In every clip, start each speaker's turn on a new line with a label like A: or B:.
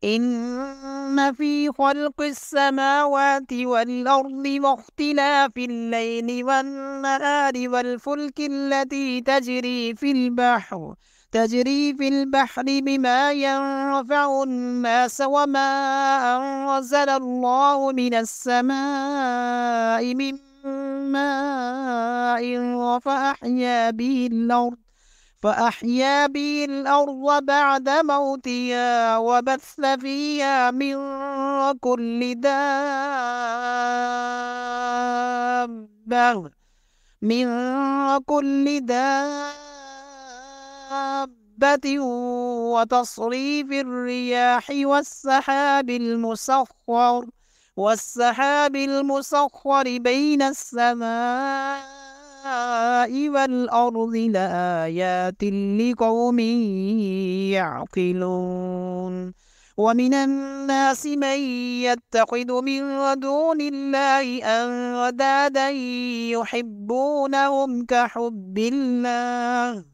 A: إن في خلق السماوات والأرض واختلاف الليل والنهار والفلك التي تجري في البحر بما ينفع الناس وما أنزل الله من السماء من ماء فأحيا به الأرض بعد موتها وبث فيها من كل دابة وتصريف الرياح والسحاب المسخر بين السماء والأرض لآيات لقوم يعقلون ومن الناس من يتخذ من دون الله أندادا يحبونهم كحب الله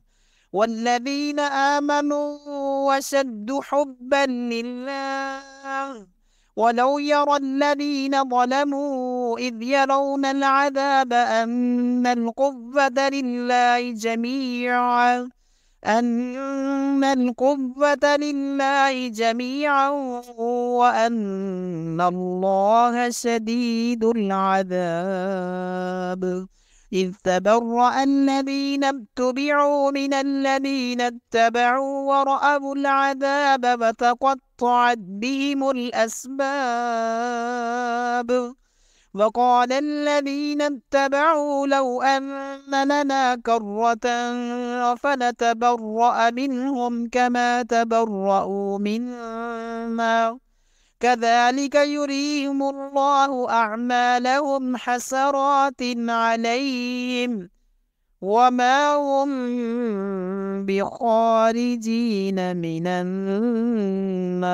A: والذين آمنوا وشد حبا لله ولو يرى الذين ظلموا إذ يرون العذاب أن القوة لله جميعا وأن الله شديد العذاب إذ تبرأ الذين اتبعوا من الذين اتبعوا ورأوا العذاب فتقطعت بهم الأسباب وقال الذين اتبعوا لو أن لنا كرة فنتبرأ منهم كما تبرأوا منا كذلك يريهم الله أعمالهم حسرات عليهم وما هم بخارجين من النار.